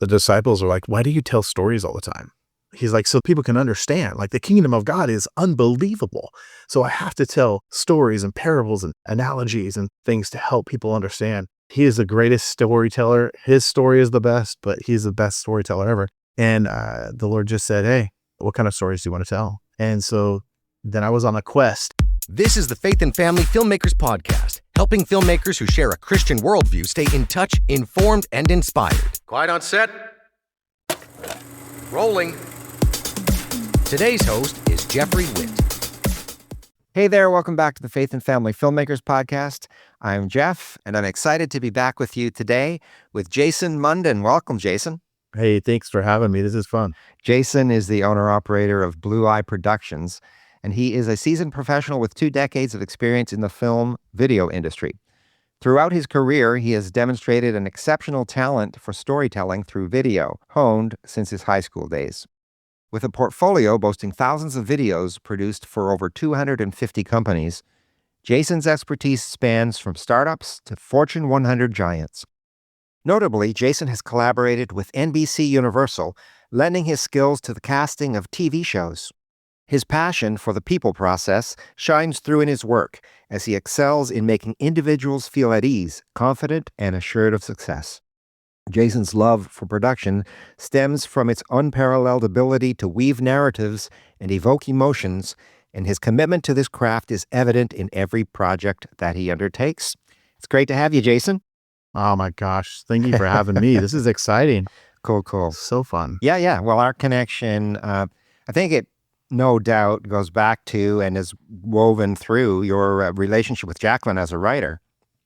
the disciples are like, why do you tell stories all the time? He's like, so people can understand, like the kingdom of God is unbelievable. So I have to tell stories and parables and analogies and things to help people understand. He is the greatest storyteller. His story is the best, but he's the best storyteller ever. And the Lord just said, hey, what kind of stories do you want to tell? And so then I was on a quest. This is the Faith and Family Filmmakers podcast, helping filmmakers who share a Christian worldview stay in touch, informed, and inspired. Quiet on set. Rolling. Today's host is Geoffrey Whitt. Hey there, welcome back to the Faith and Family Filmmakers podcast. I'm Jeff, and I'm excited to be back with you today with Jason Munden. Welcome, Jason. Hey, thanks for having me. This is fun. Jason is the owner-operator of Blue Eye Productions, and he is a seasoned professional with 2 decades of experience in the film video industry. Throughout his career, he has demonstrated an exceptional talent for storytelling through video, honed since his high school days. With a portfolio boasting thousands of videos produced for over 250 companies, Jason's expertise spans from startups to Fortune 100 giants. Notably, Jason has collaborated with NBC Universal, lending his skills to the casting of TV shows. His passion for the people process shines through in his work as he excels in making individuals feel at ease, confident, and assured of success. Jason's love for production stems from its unparalleled ability to weave narratives and evoke emotions, and his commitment to this craft is evident in every project that he undertakes. It's great to have you, Jason. Oh my gosh. Thank you for having me. This is exciting. Cool. So fun. Yeah. Well, our connection, I think it no doubt goes back to and is woven through your relationship with Jaclyn as a writer.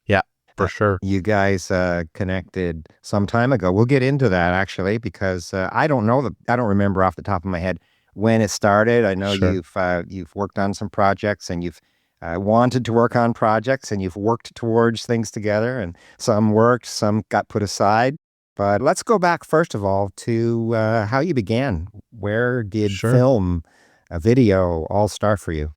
Yeah, for sure. You guys connected some time ago. We'll get into that actually, because I don't remember off the top of my head when it started. I know Sure. you've worked on some projects, and you've wanted to work on projects, and you've worked towards things together, and some worked, some got put aside. But let's go back first of all to how you began. Where did film, video all start for you?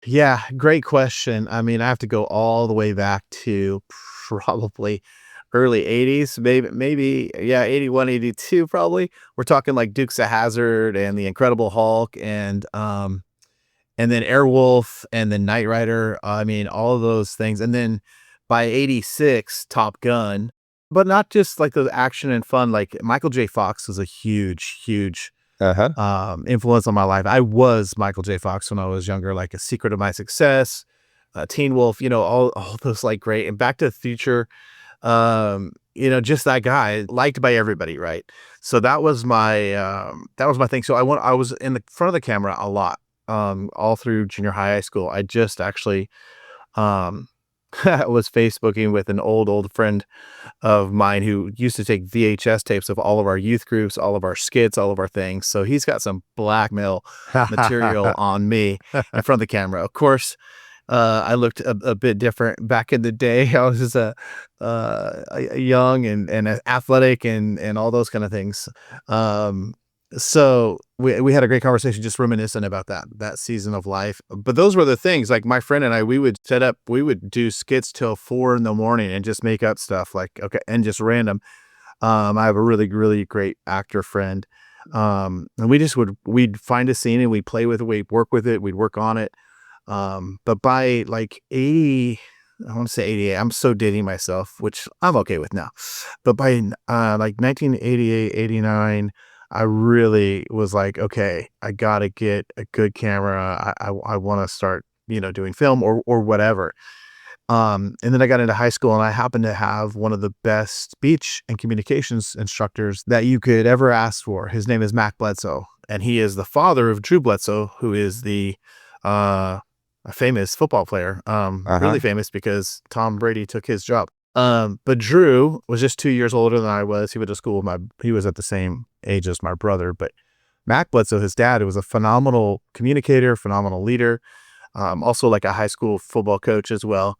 Yeah, great question. I mean, I have to go all the way back to probably early 80s, maybe, 81, 82 probably. We're talking like Dukes of Hazzard and The Incredible Hulk and then Airwolf and then Knight Rider. I mean, all of those things. And then by 86, Top Gun, but not just like the action and fun. Like Michael J. Fox was a huge influence on my life. I was Michael J. Fox when I was younger, like A Secret of My Success, Teen Wolf, all those like great. And Back to the Future, just that guy liked by everybody, right? So that was my thing. So I was in the front of the camera a lot, all through junior high school. I just actually was Facebooking with an old friend of mine who used to take VHS tapes of all of our youth groups, all of our skits, all of our things. So he's got some blackmail material on me in front of the camera. Of course, I looked a bit different back in the day. I was just a young and athletic and all those kind of things. So we had a great conversation just reminiscent about that season of life. But those were the things, like my friend and I, we would do skits till 4 a.m. and just make up stuff and just random. I have a really, really great actor friend. And we'd find a scene and we'd play with it, we'd work with it, we'd work on it. But by like 80, I want to say 88, I'm so dating myself, which I'm okay with now. But by like 1988, 89, I really was like, okay, I got to get a good camera. I want to start, doing film or whatever. And then I got into high school and I happened to have one of the best speech and communications instructors that you could ever ask for. His name is Mac Bledsoe, and he is the father of Drew Bledsoe, who is a famous football player, really famous because Tom Brady took his job. But Drew was just 2 years older than I was. He went to school he was at the same age as my brother, but Mac Bledsoe, his dad, was a phenomenal communicator, phenomenal leader, also like a high school football coach as well.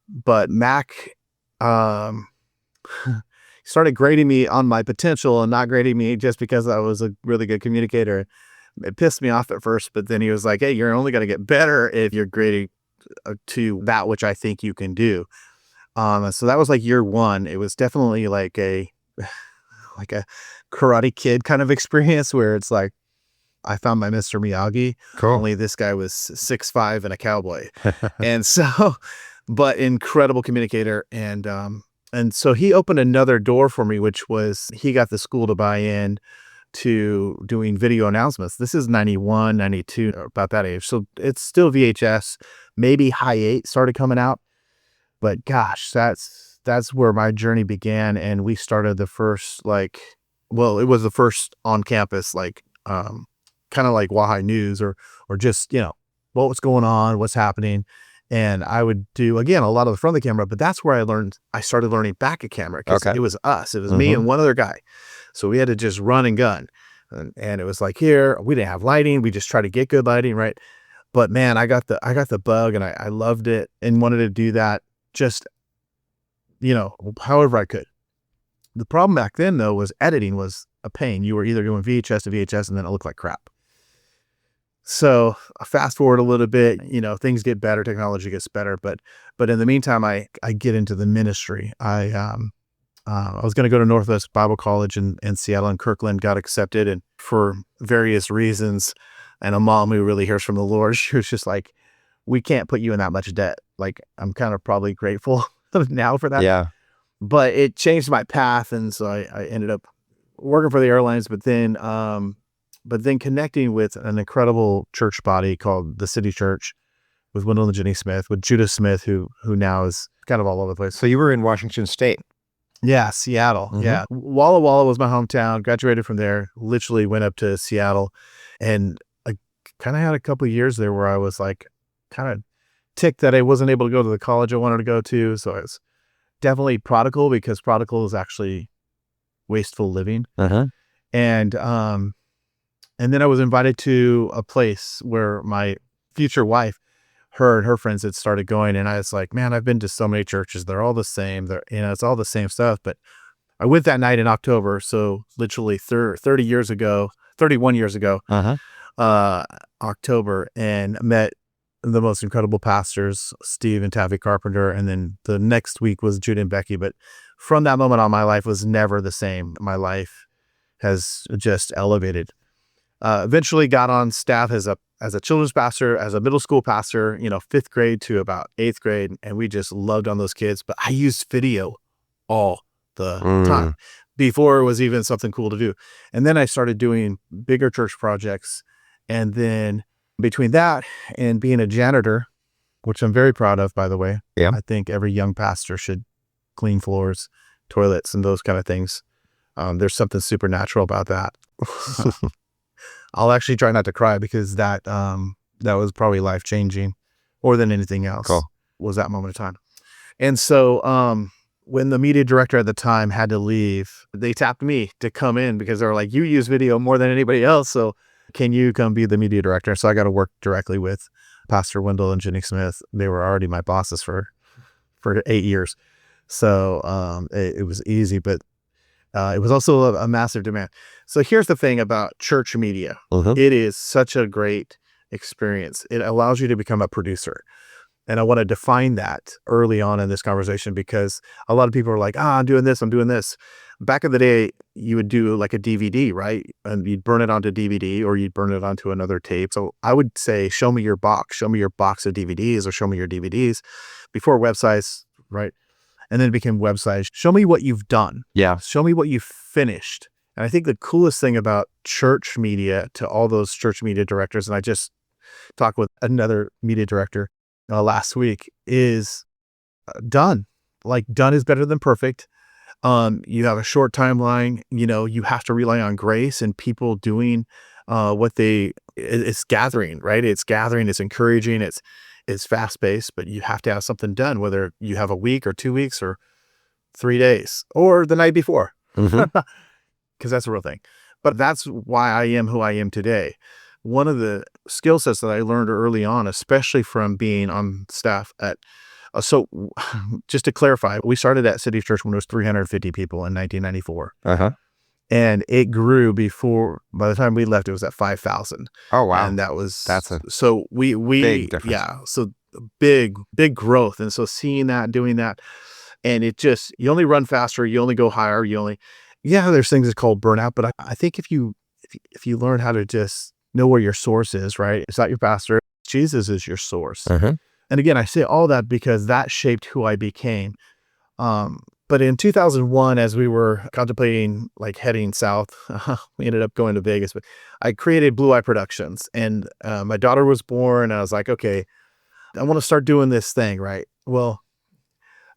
But Mac, started grading me on my potential and not grading me just because I was a really good communicator. It pissed me off at first, but then he was like, hey, you're only going to get better if you're grading to that which I think you can do. So that was like year one. It was definitely like like a Karate Kid kind of experience where it's like, I found my Mr. Miyagi, Cool. only this guy was 6'5" and a cowboy. And so, but incredible communicator. And so he opened another door for me, which was he got the school to buy in to doing video announcements. This is 91, 92, or about that age. So it's still VHS, maybe high 8 started coming out. But gosh, that's where my journey began. And we started the first, it was the first on campus, kind of like Wahai News or just, what was going on, what's happening. And I would do, again, a lot of the front of the camera, but that's where I started learning back a camera because it was us. It was me and one other guy. So we had to just run and gun. And it was like, here, we didn't have lighting. We just tried to get good lighting, right? But man, I got the bug and I loved it and wanted to do that just, however I could. The problem back then, though, was editing was a pain. You were either going VHS to VHS and then it looked like crap. So fast forward a little bit, things get better, technology gets better, but in the meantime, I get into the ministry. I was going to go to Northwest Bible College in Seattle and Kirkland, got accepted, and for various reasons, and a mom who really hears from the Lord, she was just like, we can't put you in that much debt. Like, I'm kind of probably grateful now for that. Yeah. But it changed my path, and so I ended up working for the airlines, but then connecting with an incredible church body called the City Church with Wendell and Jenny Smith, with Judah Smith, who now is kind of all over the place. So you were in Washington State. Yeah, Seattle. Yeah. Walla Walla was my hometown. Graduated from there, literally went up to Seattle. And I kind of had a couple of years there where I was like kind of ticked that I wasn't able to go to the college I wanted to go to. So I was definitely prodigal, because prodigal is actually wasteful living. And then I was invited to a place where my future wife, her and her friends had started going. And I was like, man, I've been to so many churches. They're all the same. It's all the same stuff. But I went that night in October. So literally 31 years ago, October, and met the most incredible pastors, Steve and Taffy Carpenter. And then the next week was Judah and Becky. But from that moment on, my life was never the same. My life has just elevated. Eventually got on staff as a children's pastor, as a middle school pastor, 5th grade to about 8th grade. And we just loved on those kids. But I used video all the time before it was even something cool to do. And then I started doing bigger church projects. And then between that and being a janitor, which I'm very proud of, by the way, I think every young pastor should clean floors, toilets, and those kind of things. There's something supernatural about that. I'll actually try not to cry, because that was probably life-changing more than anything else. Cool. Was that moment of time. And so when the media director at the time had to leave, they tapped me to come in, because they were like, you use video more than anybody else, so can you come be the media director? So I got to work directly with Pastor Wendell and Jenny Smith. They were already my bosses for 8 years. So it was easy, but it was also a massive demand. So here's the thing about church media. It is such a great experience. It allows you to become a producer. And I want to define that early on in this conversation, because a lot of people are like, I'm doing this. Back in the day, you would do like a DVD, right? And you'd burn it onto DVD, or you'd burn it onto another tape. So I would say, show me your box of DVDs, or show me your DVDs before websites, right? And then it became websites. Show me what you've done. Yeah. Show me what you've finished. And I think the coolest thing about church media, to all those church media directors, and I just talked with another media director last week, is done. Like, done is better than perfect. You have a short timeline. You have to rely on grace and people doing it's gathering, right? It's gathering, it's encouraging, it's fast-paced, but you have to have something done, whether you have a week or 2 weeks or 3 days or the night before, because that's a real thing. But that's why I am who I am today. One of the skill sets that I learned early on, especially from being on staff at, so just to clarify, we started at City Church when it was 350 people in 1994. And it grew by the time we left, it was at 5,000. Oh, wow. And so we big difference. Yeah. So big growth. And so seeing that, doing that, and it just, you only run faster, you only go higher, Yeah, there's things that's called burnout, but I think if you learn how to just know where your source is, right? It's not your pastor. Jesus is your source. Uh-huh. And again, I say all that because that shaped who I became. But in 2001, as we were contemplating like heading south, we ended up going to Vegas, but I created Blue Eye Productions, and my daughter was born, and I was like, okay, I want to start doing this thing, right? Well,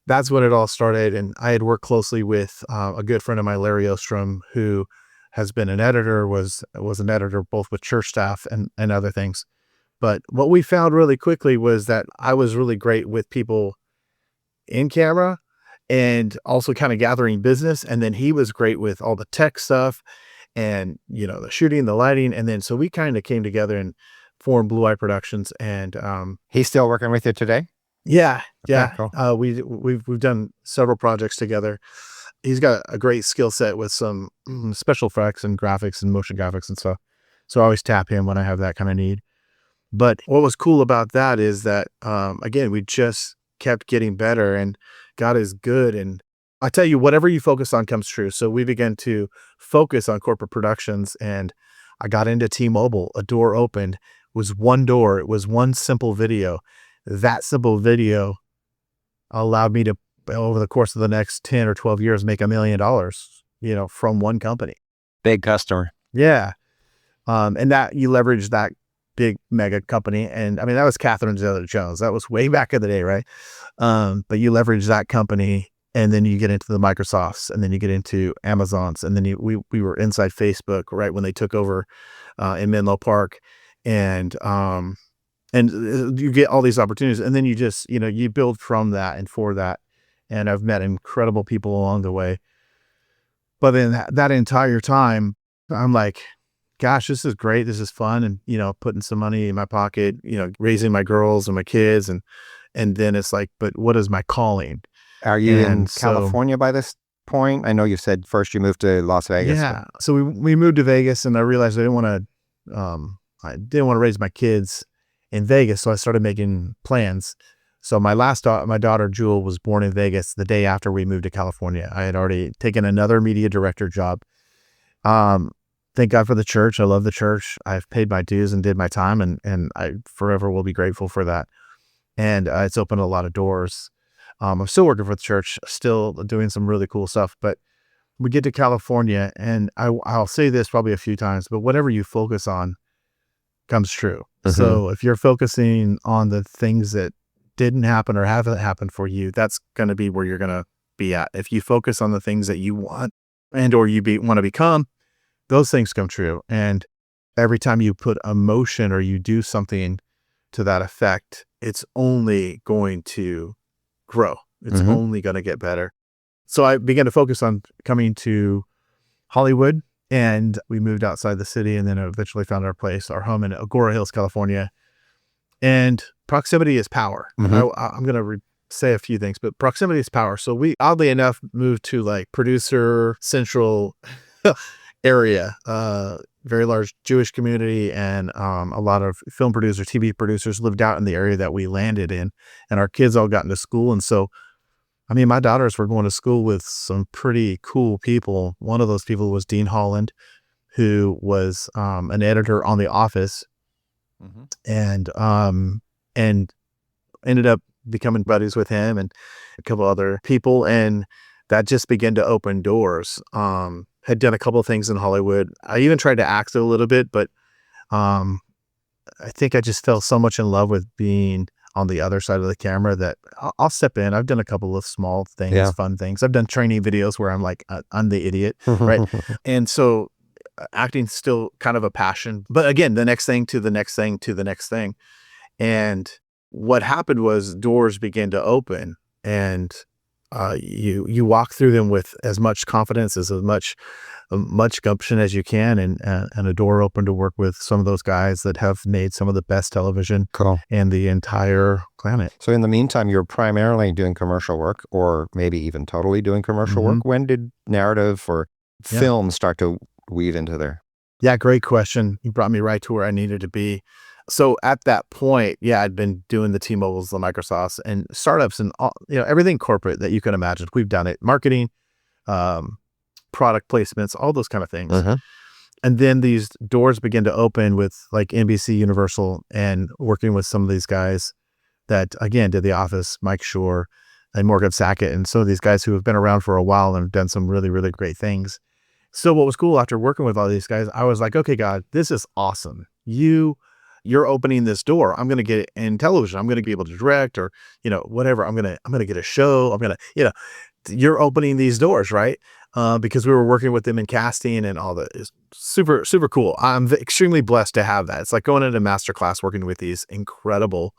that's when it all started. And I had worked closely with a good friend of mine, Larry Ostrom, who has been an editor, was an editor both with church staff and other things. But what we found really quickly was that I was really great with people in camera and also kind of gathering business. And then he was great with all the tech stuff and, the shooting, the lighting. And then, so we kind of came together and formed Blue Eye Productions. And, He's still working with you today? yeah, Okay, yeah. cool. We've done several projects together. He's got a great skill set with some special effects and graphics and motion graphics and stuff. So I always tap him when I have that kind of need. But what was cool about that is that, again, we just kept getting better, and God is good. And I tell you, whatever you focus on comes true. So we began to focus on corporate productions, and I got into T-Mobile. A door opened. It was one door. It was one simple video. That simple video allowed me to, over the course of the next 10 or 12 years, make $1 million, from one company. Big customer. Yeah. And that you leverage that big mega company. And I mean, that was Catherine Zeta-Jones. That was way back in the day, right? But you leverage that company, and then you get into the Microsofts, and then you get into Amazons, and then we were inside Facebook right when they took over in Menlo Park, and you get all these opportunities, and then you just you build from that and for that. And I've met incredible people along the way. But then that entire time, I'm like, gosh, this is great. This is fun. And, putting some money in my pocket, raising my girls and my kids. And then it's like, but what is my calling? Are you in And so- California by this point? I know you said first you moved to Las Vegas. Yeah. So we moved to Vegas, and I realized I didn't want to raise my kids in Vegas. So I started making plans. So my daughter, Jewel, was born in Vegas the day after we moved to California. I had already taken another media director job. Thank God for the church. I love the church. I've paid my dues and did my time, and I forever will be grateful for that. And it's opened a lot of doors. I'm still working for the church, still doing some really cool stuff. But we get to California, and I'll say this probably a few times, but whatever you focus on comes true. Mhm. So if you're focusing on the things that didn't happen or haven't happened for you, that's going to be where you're going to be at. If you focus on the things that you want and or want to become, those things come true. And every time you put emotion or you do something to that effect, it's only going to grow. It's Mhm. only going to get better. So I began to focus on coming to Hollywood, and we moved outside the city, and then eventually found our home in Agora Hills, California. And proximity is power. Mhm. I'm going to say a few things, but proximity is power. So we, oddly enough, moved to like producer central area, very large Jewish community, and a lot of film producers, TV producers lived out in the area that we landed in, and our kids all got into school. And so, I mean, my daughters were going to school with some pretty cool people. One of those people was Dean Holland, who was an editor on The Office, Mhm. and ended up becoming buddies with him and a couple other people, and that just began to open doors. Had done a couple of things in Hollywood. I even tried to act a little bit, but I think I just fell so much in love with being on the other side of the camera that I'll step in. I've done a couple of small things, Yeah. fun things. I've done training videos where I'm like, I'm the idiot, right? And so acting's still kind of a passion. But again, the next thing to the next thing to the next thing. And what happened was doors began to open, and you walk through them with as much confidence, as much gumption as you can, and a door opened to work with some of those guys that have made some of the best television Cool. in the entire planet. So in the meantime, you're primarily doing commercial work, or maybe even totally doing commercial Mhm. work. When did narrative or Yeah. film start to weave into there? Yeah, great question. You brought me right to where I needed to be. So at that point, yeah, I'd been doing the T-Mobiles, the Microsofts, and startups, and all, everything corporate that you can imagine. We've done it: marketing, product placements, all those kind of things. Uh-huh. And then these doors begin to open with like NBC Universal and working with some of these guys that, again, did The Office, Mike Shore and Morgan Sackett, and some of these guys who have been around for a while and have done some really, really great things. So what was cool after working with all these guys, I was like, okay, God, this is awesome. You're opening this door. I'm going to get it in television. I'm going to be able to direct or, whatever. I'm going to get a show. I'm going to, you're opening these doors, right? Because we were working with them in casting and all that. Is super, super cool. I'm extremely blessed to have that. It's like going into masterclass working with these incredible,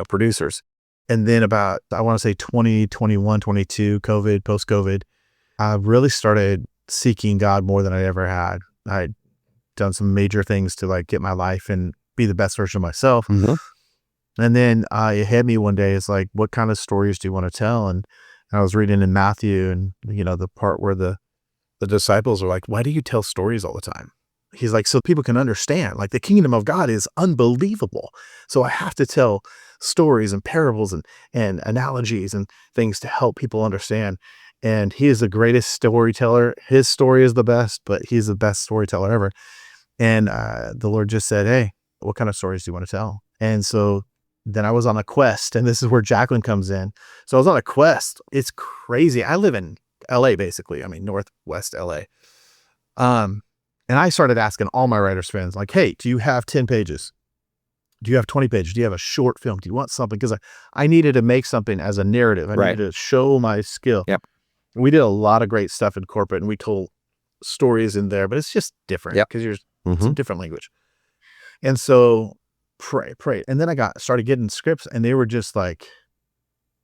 producers. And then about, I want to say 2021, 22, COVID, post-COVID, I really started seeking God more than I ever had. I'd done some major things to like get my life and be the best version of myself. Mm-hmm. And then it hit me one day. It's like, what kind of stories do you want to tell? And I was reading in Matthew and, the part where the disciples are like, why do you tell stories all the time? He's like, so people can understand, like the kingdom of God is unbelievable. So I have to tell stories and parables and analogies and things to help people understand. And he is the greatest storyteller. His story is the best, but he's the best storyteller ever. And the Lord just said, hey, what kind of stories do you want to tell? And so then I was on a quest, and this is where Jaclyn comes in. So I was on a quest. It's crazy. I live in LA, basically. I mean, Northwest LA. And I started asking all my writers friends, like, hey, do you have 10 pages? Do you have 20 pages? Do you have a short film? Do you want something? Because I needed to make something as a narrative. I needed to show my skill. Yep. We did a lot of great stuff in corporate, and we told stories in there, but it's just different because it's a different language. And so pray. And then I started getting scripts, and they were just like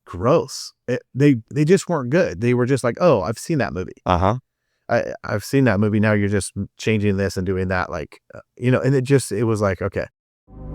gross. They just weren't good. They were just like, oh, I've seen that movie. I've seen that movie. Now you're just changing this and doing that. Like, and it was like, okay.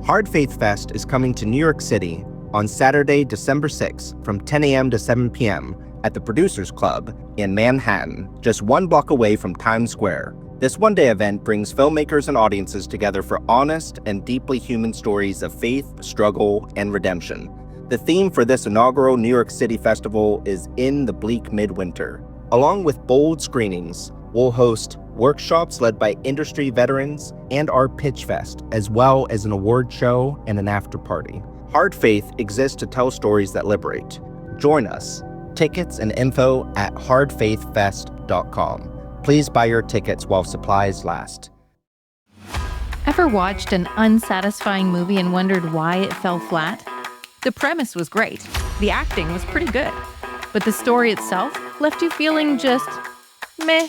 Hard Faith Fest is coming to New York City on Saturday, December 6th from 10 a.m. to 7 p.m. at the Producers Club in Manhattan, just one block away from Times Square. This one-day event brings filmmakers and audiences together for honest and deeply human stories of faith, struggle, and redemption. The theme for this inaugural New York City festival is In the Bleak Midwinter. Along with bold screenings, we'll host workshops led by industry veterans and our Pitch Fest, as well as an award show and an after party. Hard Faith exists to tell stories that liberate. Join us. Tickets and info at hardfaithfest.com. Please buy your tickets while supplies last. Ever watched an unsatisfying movie and wondered why it fell flat? The premise was great. The acting was pretty good. But the story itself left you feeling just meh.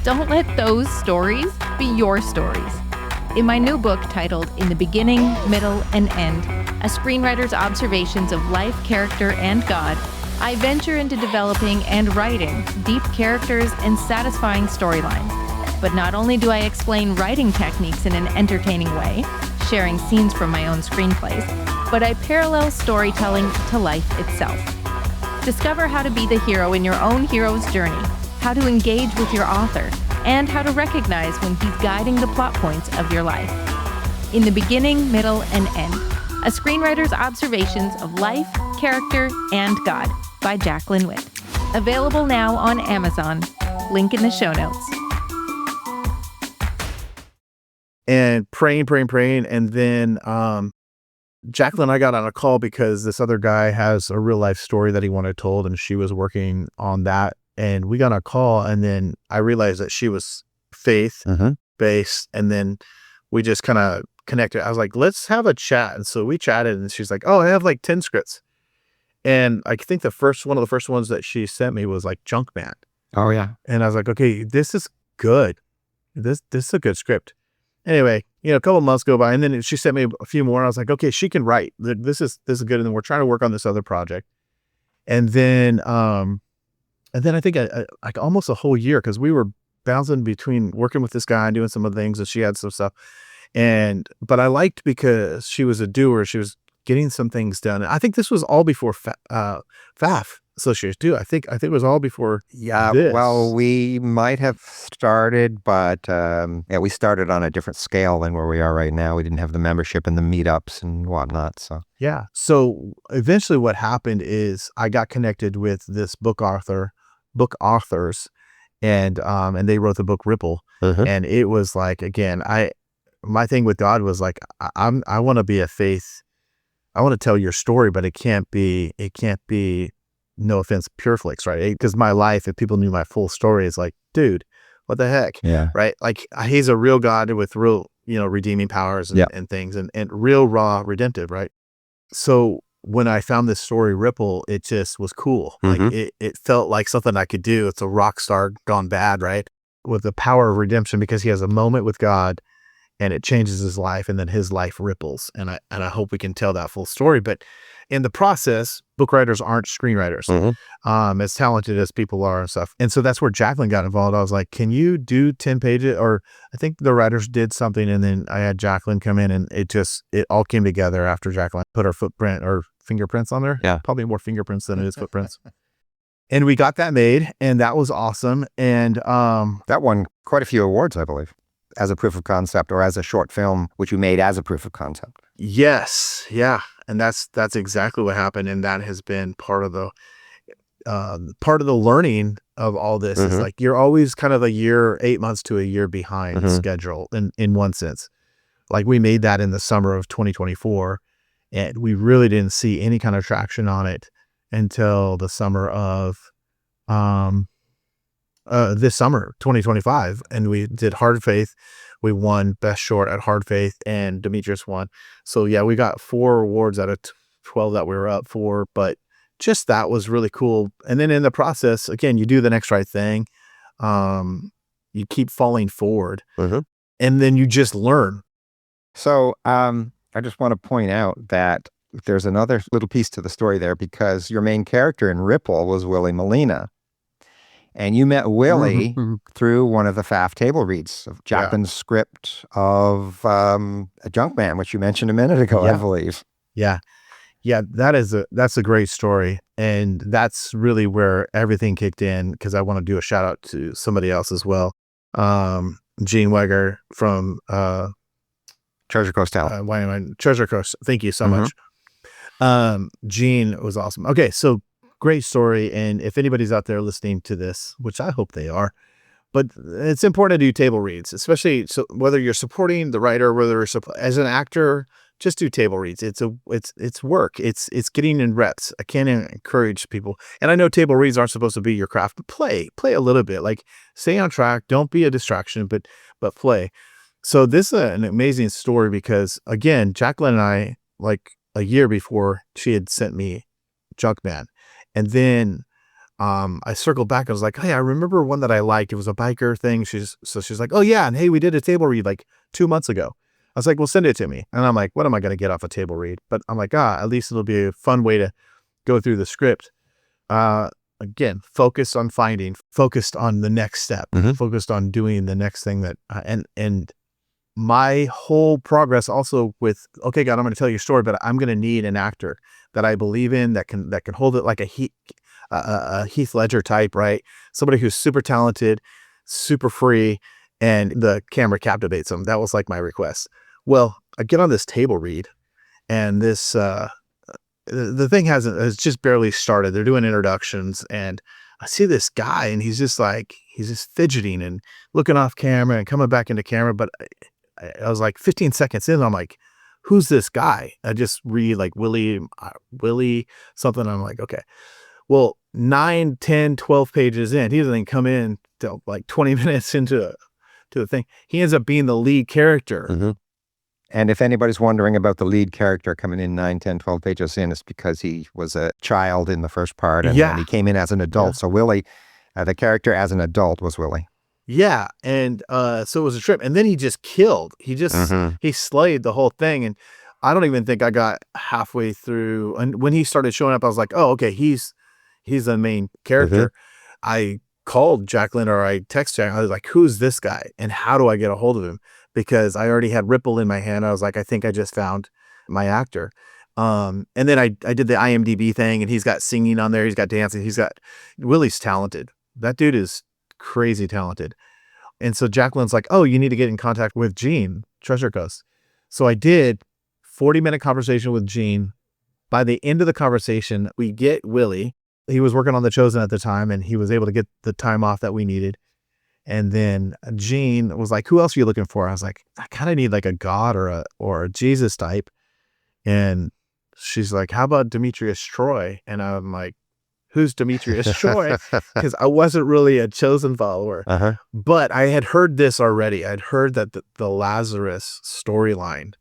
Don't let those stories be your stories. In my new book titled In the Beginning, Middle, and End, a screenwriter's observations of life, character, and God, I venture into developing and writing deep characters and satisfying storylines. But not only do I explain writing techniques in an entertaining way, sharing scenes from my own screenplays, but I parallel storytelling to life itself. Discover how to be the hero in your own hero's journey, how to engage with your author, and how to recognize when he's guiding the plot points of your life. In the Beginning, Middle, and End, a screenwriter's observations of life, character, and God by Jaclyn Whitt. Available now on Amazon. Link in the show notes. And praying. And then Jaclyn and I got on a call because this other guy has a real life story that he wanted told, and she was working on that. And we got on a call, and then I realized that she was faith based. And then we just kind of connected. I was like, let's have a chat. And so we chatted, and she's like, oh, I have like 10 scripts. And I think one of the first ones that she sent me was like Junkman. Oh yeah. And I was like, okay, this is good. This is a good script. Anyway, a couple of months go by, and then she sent me a few more. And I was like, okay, she can write. This is good. And then we're trying to work on this other project. And then I think like almost a whole year, because we were bouncing between working with this guy and doing some other things, and she had some stuff. But I liked because she was a doer. She was getting some things done. And I think this was all before FAF Associates too. I think it was all before. Yeah. this. Well, we might have started, but we started on a different scale than where we are right now. We didn't have the membership and the meetups and whatnot. So yeah. So eventually, what happened is I got connected with this book authors, and they wrote the book Ripple. And it was like, again, my thing with God was like, I want to be a faith. I want to tell your story, but it can't be, no offense, pure flakes, right? Because my life, if people knew my full story, is like, dude, what the heck? Yeah. Right? Like, he's a real God with real, redeeming powers and things, and real raw redemptive, right? So when I found this story, Ripple, it just was cool. Like, it felt like something I could do. It's a rock star gone bad, right? With the power of redemption, because he has a moment with God and it changes his life, and then his life ripples. And I hope we can tell that full story. But in the process, book writers aren't screenwriters, as talented as people are and stuff. And so that's where Jaclyn got involved. I was like, can you do 10 pages? Or I think the writers did something, and then I had Jaclyn come in, and it all came together after Jaclyn put her footprint or fingerprints on there. Yeah. Probably more fingerprints than it is footprints. And we got that made, and that was awesome. And that won quite a few awards, I believe, as a proof of concept, or as a short film, which you made as a proof of concept. Yes. Yeah. And that's exactly what happened. And that has been part of the learning of all this. Is like, you're always kind of 8 months to a year behind schedule in one sense. Like, we made that in the summer of 2024, and we really didn't see any kind of traction on it until the summer of this summer, 2025. And we did Hard Faith. We won Best Short at Hard Faith, and Demetrius won. So yeah, we got 4 awards out of 12 that we were up for, but just that was really cool. And then in the process, again, you do the next right thing. You keep falling forward, and then you just learn. So I just want to point out that there's another little piece to the story there, because your main character in Ripple was Willie Molina. And you met Willie through one of the FAF table reads of Jaclyn's script of A Junkman, which you mentioned a minute ago, I believe. Yeah. Yeah, that's a great story. And that's really where everything kicked in, because I want to do a shout out to somebody else as well. Gene Weger from Treasure Coast Talent. Treasure Coast. Thank you so much. Gene was awesome. Okay, so great story. And if anybody's out there listening to this, which I hope they are, but it's important to do table reads, especially whether you're supporting the writer, whether you're as an actor, just do table reads. It's work. It's getting in reps. I can't encourage people. And I know table reads aren't supposed to be your craft, but play a little bit. Like, stay on track. Don't be a distraction, but play. So this is an amazing story, because again, Jaclyn and I, like a year before, she had sent me Junkman. And then I circled back. I was like, hey, I remember one that I liked. It was a biker thing. She's like, oh yeah. And hey, we did a table read like 2 months ago. I was like, well, send it to me. And I'm like, what am I going to get off a table read? But I'm like, at least it'll be a fun way to go through the script. Again, focused on the next step, focused on doing the next thing that, and my whole progress also with, okay, God, I'm going to tell you a story, but I'm going to need an actor that I believe in, that can hold it, like a Heath Ledger type, right? Somebody who's super talented, super free, and the camera captivates them. That was like my request. Well, I get on this table read, and this the thing has just barely started. They're doing introductions, and I see this guy, and he's just fidgeting and looking off camera and coming back into camera. But I was like 15 seconds in, I'm like, who's this guy? I just read like Willie something. I'm like, okay. Well, 9, 10, 12 pages in, he doesn't come in till like 20 minutes into the thing. He ends up being the lead character. And if anybody's wondering about the lead character coming in 9, 10, 12 pages in, it's because he was a child in the first part, and then he came in as an adult. So Willie, the character as an adult was Willie. Yeah. And so it was a trip. And then he just killed. He just, he slayed the whole thing. And I don't even think I got halfway through. And when he started showing up, I was like, oh, okay, he's the main character. I called Jaclyn, or I texted Jaclyn. I was like, who's this guy? And how do I get a hold of him? Because I already had Ripple in my hand. I was like, I think I just found my actor. And then I did the IMDb thing, and he's got singing on there. He's got dancing. Willie's talented. That dude is crazy talented. And so Jaclyn's like, oh, you need to get in contact with Gene, Treasure Coast. So I did 40-minute conversation with Gene. By the end of the conversation, we get Willie. he was working on The Chosen at the time, and he was able to get the time off that we needed. And then Jean was like, who else are you looking for? I was like, I kind of need like a God or a Jesus type. And she's like, how about Demetrius Troy? And I'm like, who's Demetrius Troy? Because I wasn't really a Chosen follower. But I had heard this already. I'd heard that the Lazarus storyline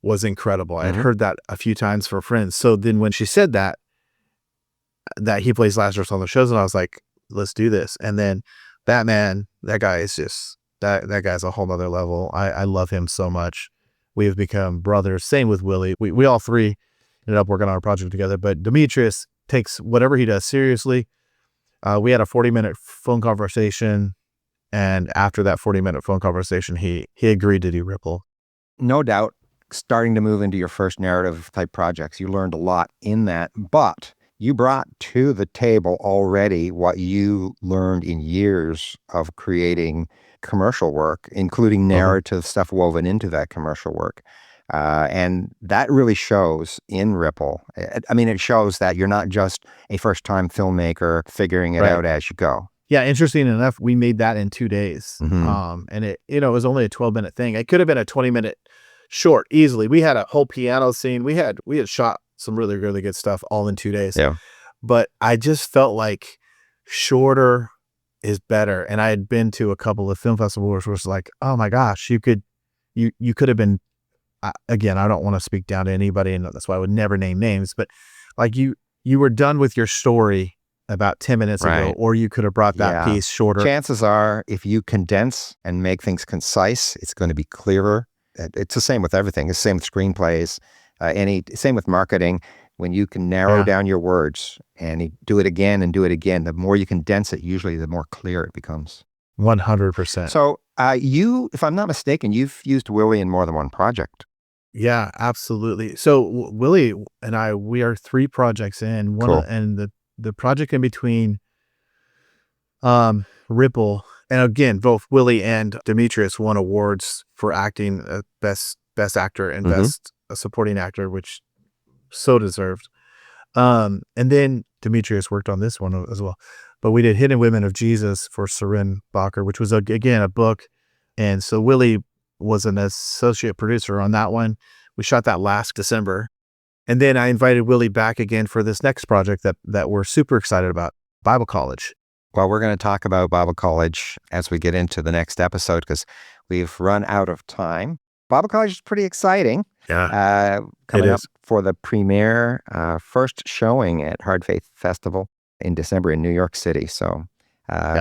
was incredible. I had heard that a few times for friends. So then when she said that he plays Lazarus on The Chosen, I was like, let's do this. And then Batman, that guy is just, that guy's a whole nother level. I love him so much. We have become brothers. Same with Willie. We all three ended up working on a project together, but Demetrius takes whatever he does seriously. We had a 40-minute phone conversation, and after that 40-minute phone conversation, he agreed to do Ripple. No doubt, starting to move into your first narrative type projects, you learned a lot in that, but you brought to the table already what you learned in years of creating commercial work, including narrative stuff woven into that commercial work. And that really shows in Ripple. I mean, it shows that you're not just a first-time filmmaker figuring it out as you go. Yeah, interesting enough, we made that in 2 days. And it was only a 12-minute thing. It could have been a 20-minute short easily. We had a whole piano scene. We had shot some really, really good stuff all in 2 days. Yeah. But I just felt like shorter is better. And I had been to a couple of film festivals where it's like, oh my gosh, you could have been, again, I don't want to speak down to anybody, and that's why I would never name names, but like you were done with your story about 10 minutes ago, or you could have brought that piece shorter. Chances are, if you condense and make things concise, it's going to be clearer. It's the same with everything. It's the same with screenplays, same with marketing. When you can narrow down your words and you do it again and do it again, the more you condense it, usually the more clear it becomes. 100%. So you, if I'm not mistaken, you've used Willie in more than one project. Yeah, absolutely. So Willie and I, we are 3 projects in. And the project in between Ripple, and again, both Willie and Demetrius won awards for acting, best actor and best supporting actor, which so deserved. And then Demetrius worked on this one as well. But we did Hidden Women of Jesus for Soren Bacher, which was again a book. And so Willie was an associate producer on that one. We shot that last December. And then I invited Willie back again for this next project that we're super excited about, Bible College. Well, we're going to talk about Bible College as we get into the next episode because we've run out of time. Bible College is pretty exciting. Yeah, coming up for the premiere, first showing at Hard Faith Festival in December in New York City. So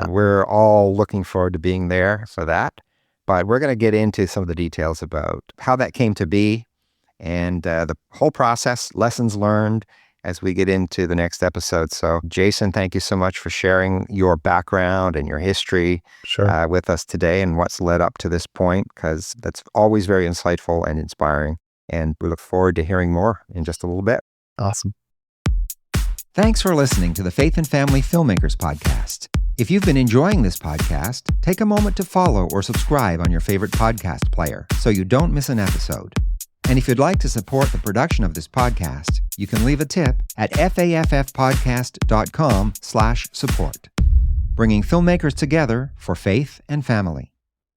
we're all looking forward to being there for that. But we're going to get into some of the details about how that came to be and the whole process, lessons learned as we get into the next episode. So Jason, thank you so much for sharing your background and your history with us today and what's led up to this point, because that's always very insightful and inspiring. And we look forward to hearing more in just a little bit. Awesome. Thanks for listening to the Faith and Family Filmmakers podcast. If you've been enjoying this podcast, take a moment to follow or subscribe on your favorite podcast player so you don't miss an episode. And if you'd like to support the production of this podcast, you can leave a tip at faffpodcast.com/support. Bringing filmmakers together for faith and family.